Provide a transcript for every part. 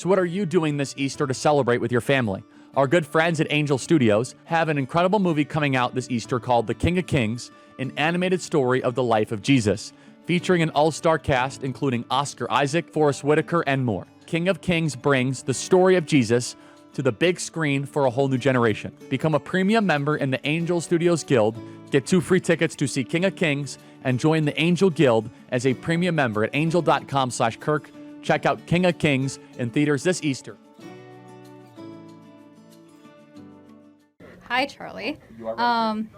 So what are you doing this Easter to celebrate with your family? Our good friends at Angel Studios have an incredible movie coming out this Easter called The King of Kings, an animated story of the life of Jesus, featuring an all-star cast including Oscar Isaac, Forrest Whitaker, and more. King of Kings brings the story of Jesus to the big screen for a whole new generation. Become a premium member in the Angel Studios Guild, get 2 free tickets to see King of Kings, and join the Angel Guild as a premium member at angel.com/Kirk. Check out King of Kings in theaters this Easter. Hi, Charlie. You are ready.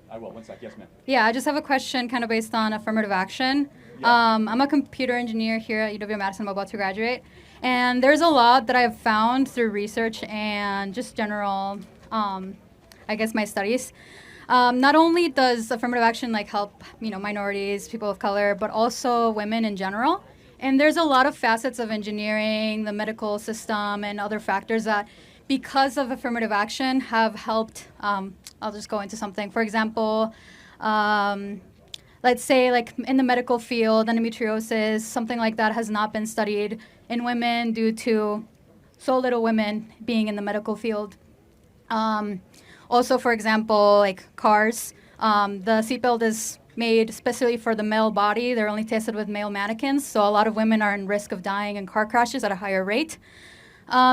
I will. 1 sec. Yes, ma'am. Yeah, I just have a question kind of based on affirmative action. Yeah. I'm a computer engineer here at UW-Madison. I'm about to graduate. And there's a lot that I've found through research and just general, my studies. Not only does affirmative action help, minorities, people of color, but also women in general. And there's a lot of facets of engineering, the medical system, and other factors that, because of affirmative action, have helped. I'll just go into something. For example, let's say in the medical field, endometriosis, something like that has not been studied in women due to so little women being in the medical field. Also, for example, cars, the seatbelt is made especially for the male body. They're only tested with male mannequins, so a lot of women are in risk of dying in car crashes at a higher rate.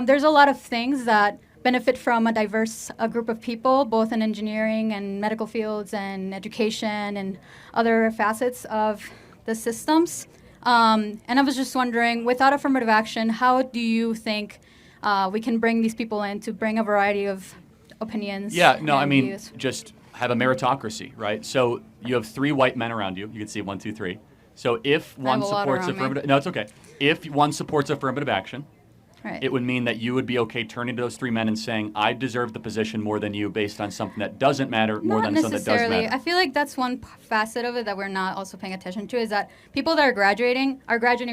There's a lot of things that benefit from a diverse group of people, both in engineering and medical fields and education and other facets of the systems. And I was just wondering, without affirmative action, how do you think we can bring these people in to bring a variety of opinions? Yeah, no, views? Just have a meritocracy, right? So you have 3 white men around you. You can see 1, 2, 3. So if one supports affirmative, no, it's okay. If one supports affirmative action, right, it would mean that you would be okay turning to those 3 men and saying, I deserve the position more than you based on something that doesn't matter more than something that does matter. I feel like that's one facet of it that we're not also paying attention to, is that people that are graduating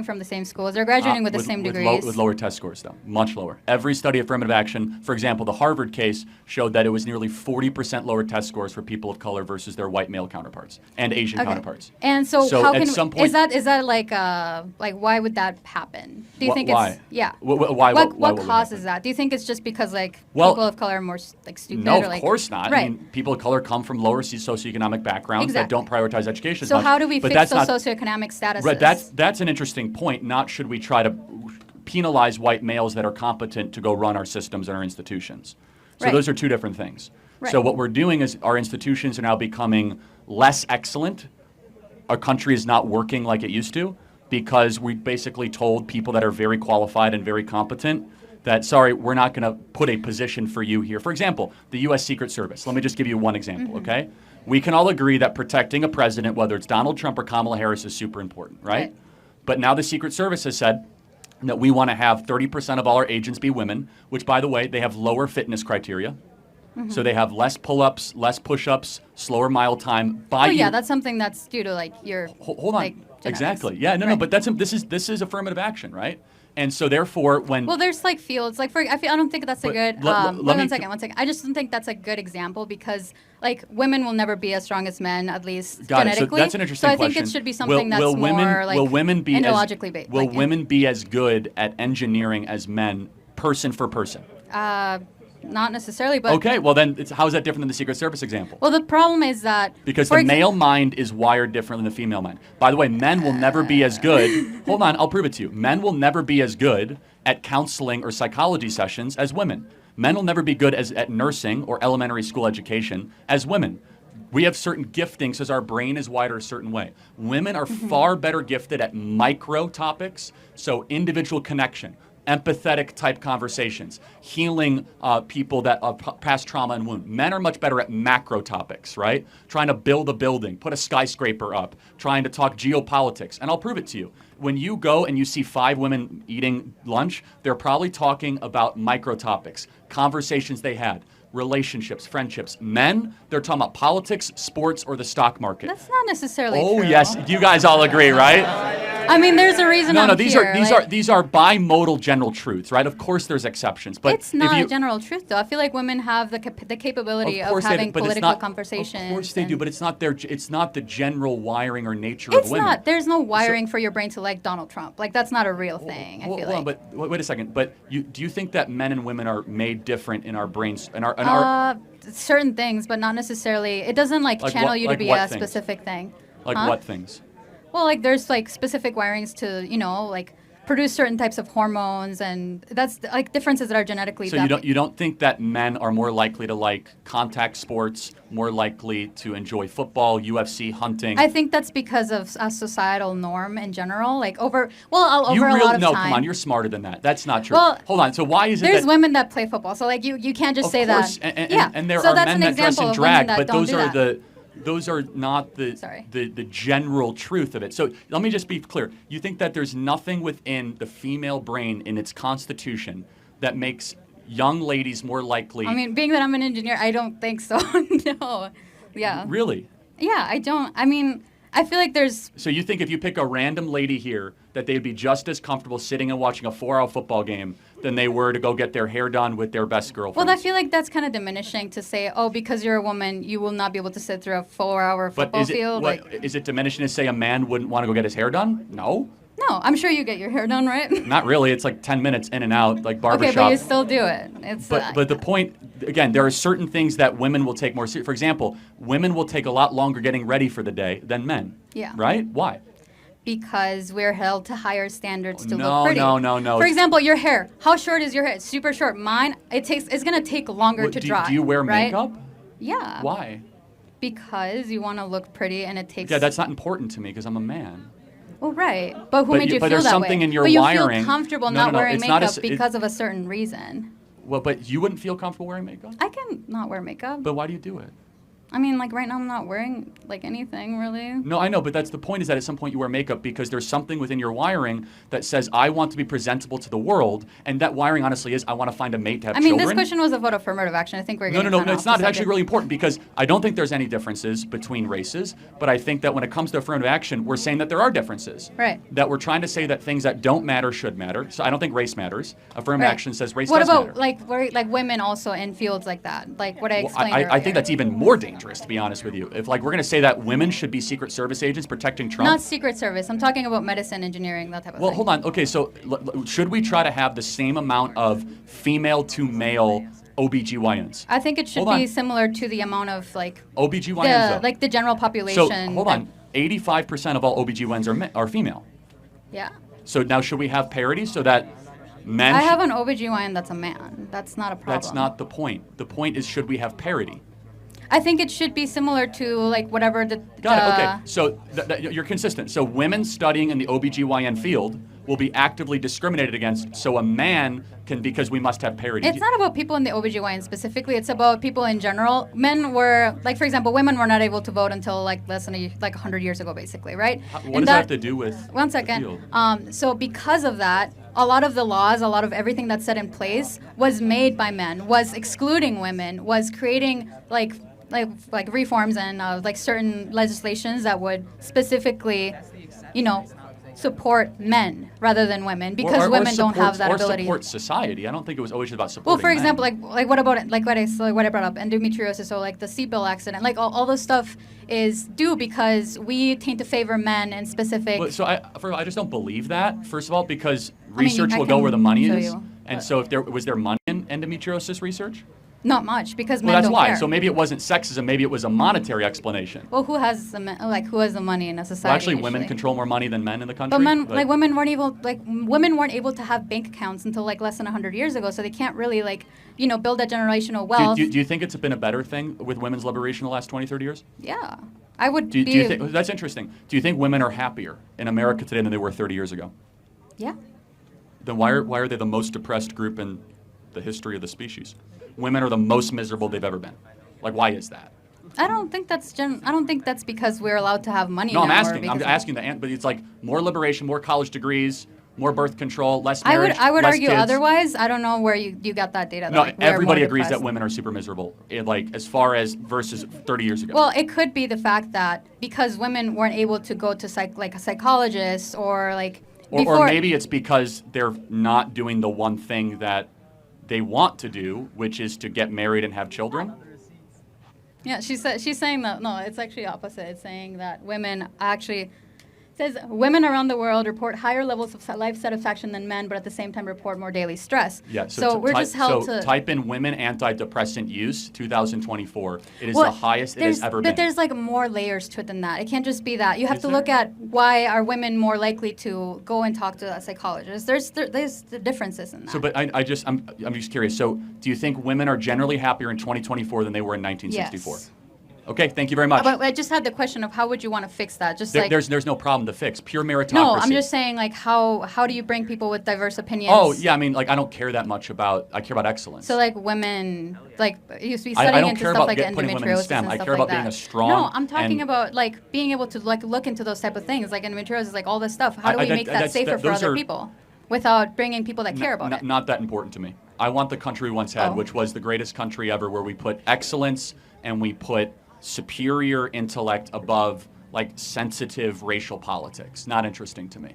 from the same schools. They're graduating with the same degrees. With lower test scores, though. Much lower. Every study of affirmative action, for example, the Harvard case showed that it was nearly 40% lower test scores for people of color versus their white male counterparts and Asian counterparts. And so how at can some point, is that why would that happen? Do you think why? It's yeah? Why? What causes that? Do you think it's just because people of color are more stupid? No, or of course not. Right. I mean, people of color come from lower socioeconomic backgrounds that don't prioritize education as so much. how do we but fix that's those socioeconomic statuses? Right, that's an interesting point. Not should we try to penalize white males that are competent to go run our systems and our institutions. So those are 2 different things. Right. So what we're doing is our institutions are now becoming less excellent. Our country is not working like it used to because we basically told people that are very qualified and very competent that, sorry, we're not going to put a position for you here. For example, the U.S. Secret Service. Let me just give you one example, okay? We can all agree that protecting a president, whether it's Donald Trump or Kamala Harris, is super important, right? But now the Secret Service has said that we want to have 30% of all our agents be women, which, by the way, they have lower fitness criteria. So they have less pull-ups, less push-ups, slower mile time. That's something that's due to your hold on. Exactly. Yeah, no, but this is affirmative action, right? And so therefore, when there's fields I don't think that's a good. One second. I just don't think that's a good example because women will never be as strong as men, at least genetically. So that's an interesting question. So I think it should be something that's more endologically based. Will women be as good at engineering as men, person for person? Not necessarily, but... Okay, well then, how is that different than the Secret Service example? Well, the problem is that... Because the male mind is wired different than the female mind. By the way, men will never be as good... Hold on, I'll prove it to you. Men will never be as good at counseling or psychology sessions as women. Men will never be good at nursing or elementary school education as women. We have certain giftings because our brain is wired a certain way. Women are far better gifted at micro topics, so individual connection, empathetic type conversations, healing people that past trauma and wound. Men are much better at macro topics, right? Trying to build a building, put a skyscraper up, trying to talk geopolitics. And I'll prove it to you. When you go and you see 5 women eating lunch, they're probably talking about micro topics, conversations they had, relationships, friendships. Men, they're talking about politics, sports, or the stock market. That's not necessarily true. true. Yes, you guys all agree, right? I mean, there's a reason I'm these here. these are bimodal general truths, right? Of course, there's exceptions, but it's not a general truth, though. I feel like women have the capability of having political conversations. Of course they do, but it's not the general wiring or nature of women. It's not. There's no wiring for your brain to like Donald Trump. Like that's not a real thing. I feel like. But wait a second. But do you think that men and women are made different in our brains and our certain things, but not necessarily. It doesn't channel you to be a specific thing. Like what things? Well, there's specific wirings to produce certain types of hormones, and that's differences that are genetically. So you don't think that men are more likely to like contact sports, more likely to enjoy football, UFC, hunting? I think that's because of a societal norm in general. Over a lot of time. No, come on, you're smarter than that. That's not true. Well, hold on. So why is it there's women that play football? So you can't just say that. And there are men that dress in drag, but those are not the general truth of it. So let me just be clear. You think that there's nothing within the female brain in its constitution that makes young ladies more likely? I mean, being that I'm an engineer, I don't think so. No. Yeah. Really? Yeah, I don't. I mean, I feel like there's... So you think if you pick a random lady here that they'd be just as comfortable sitting and watching a 4-hour football game than they were to go get their hair done with their best girlfriend? Well, I feel like that's kind of diminishing to say, because you're a woman, you will not be able to sit through a 4-hour football field. Is it diminishing to say a man wouldn't want to go get his hair done? No. No, I'm sure you get your hair done, right? Not really. It's 10 minutes in and out, like barbershop. Okay, but you still do it. But the point, again, there are certain things that women will take more seriously. For example, women will take a lot longer getting ready for the day than men. Yeah. Right? Why? Because we're held to higher standards to look pretty. No. For example, your hair. How short is your hair? It's super short. Mine, it's going to take longer to dry. Do you wear makeup? Yeah. Why? Because you want to look pretty and it takes... Yeah, that's not important to me because I'm a man. Well, right. But who made you feel that way? But there's something in your wiring. wiring. But you feel comfortable not wearing makeup because of a certain reason. Well, but you wouldn't feel comfortable wearing makeup? I can not wear makeup. But why do you do it? I mean, right now I'm not wearing anything really. No, I know, but that's the point, is that at some point you wear makeup because there's something within your wiring that says, I want to be presentable to the world, and that wiring honestly is, I want to find a mate to have children. This question was about affirmative action. I think we're getting No, it's not. It's actually really important because I don't think there's any differences between races, but I think that when it comes to affirmative action, we're saying that there are differences. Right. That we're trying to say that things that don't matter should matter. So I don't think race matters. Affirmative action says race does matter. What about women also in fields like that? Like what I explained earlier. I think that's even more dangerous, to be honest with you. If we're going to say that women should be Secret Service agents protecting Trump. Not Secret Service. I'm talking about medicine, engineering, that type of thing. Well, hold on. Okay, so should we try to have the same amount of female to male OBGYNs? I think it should be similar to the amount of OBGYNs. The general population. So hold on. 85% of all OBGYNs are female. Yeah. So now should we have parity so that men... I have an OBGYN that's a man. That's not a problem. That's not the point. The point is, should we have parity? I think it should be similar to whatever the... Got it, okay. So you're consistent. So women studying in the OBGYN field will be actively discriminated against, so a man can, because we must have parity. It's not about people in the OBGYN specifically, it's about people in general. Men were, for example, women were not able to vote until less than 100 years ago, basically, right? What does that have to do with One second. So because of that, a lot of the laws, a lot of everything that's set in place was made by men, was excluding women, was creating reforms and certain legislations that would specifically, support men rather than women, because women don't have that ability. Or support society. I don't think it was always about supporting. Well, for example, what about it? What I brought up, endometriosis, or the seatbelt accident, all this stuff is due because we tend to favor men in specific. Well, so I just don't believe that. First of all, because research will go where the money is, and so if there was money in endometriosis research. Not much, because men that's don't why. care. So maybe it wasn't sexism. Maybe it was a monetary explanation. Well, who has the money in a society? Well, actually, women control more money than men in the country. But men, women weren't able to have bank accounts until less than 100 years ago. So they can't really build that generational wealth. Do you think it's been a better thing with women's liberation the last 20, 30 years? Yeah, I would. Do you think that's interesting? Do you think women are happier in America today than they were 30 years ago? Yeah. Then why are they the most depressed group in the history of the species? Women are the most miserable they've ever been. Why is that? I don't think that's because we're allowed to have money. No, now, I'm asking the but it's more liberation, more college degrees, More birth control, less I marriage, would less argue kids. otherwise. I don't know where you got that data. No, Like, we're everybody more agrees that depressed. women are super miserable, like as far as versus 30 years ago. Well, it could be the fact that because women weren't able to go to like a psychologist or like before. Or maybe it's because they're not doing the one thing that they want to do, which is to get married and have children. Yeah, she's saying that no, it's actually opposite. It's saying that women actually says women around the world report higher levels of life satisfaction than men, but at the same time report more daily stress. Yeah, so we're just held to type in women antidepressant use 2024. It is the highest it has ever been. But there's like more layers to it than that. It can't just be that. You have Is to there? look at why are women more likely to go and talk to a psychologist. There's the differences in that. So, but I'm just curious. So, do you think women are generally happier in 2024 than they were in 1964? Yes. Okay, thank you very much. But I just had the question of how would you want to fix that? Just like There's no problem to fix. Pure meritocracy. no, I'm just saying like how do you bring people with diverse opinions? Oh yeah, I mean like I don't care that much about. I care about excellence. So like women, like you used to be I studying don't into care stuff about like putting women in endometriosis STEM. and I stuff care like about that. being a strong. No, I'm talking and- about like being able to like look into those type of things, like endometriosis, like all this stuff. How do we make that that's- safer for those other are- people without bringing people that care about it? Not that important to me. I want the country we once had, Oh. which was the greatest country ever, where we put excellence and we put superior intellect above like sensitive racial politics. Not interesting to me.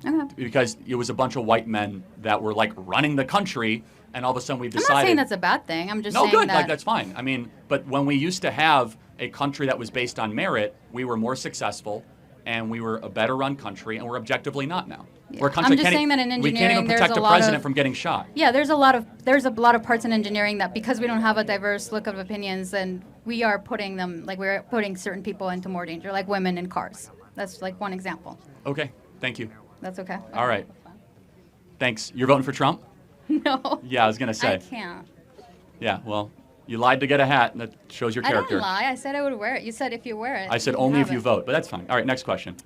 Okay. Because it was a bunch of white men that were like running the country, and all of a sudden we've I'm decided. not saying that's a bad thing. I'm just no, saying good. that Like that's fine. I mean, but when we used to have a country that was based on merit, we were more successful, and we were a better run country, and we're objectively not now. Yeah. We're a country I'm just can't e- saying that in we can't even engineering, there's protect a a lot president of- from getting shot. yeah, there's a lot of parts in engineering that because we don't have a diverse look of opinions, then we are putting them like we're putting certain people into more danger, like women in cars. That's like one example. Okay, thank you. That's okay. All right. Thanks. You're voting for Trump? No. Yeah, I was gonna say. I can't. Yeah, well, you lied to get a hat, and that shows your I character. didn't lie. I said I would wear it. You said if you wear it. I said you only have if you it. vote, but that's fine. All right, next question.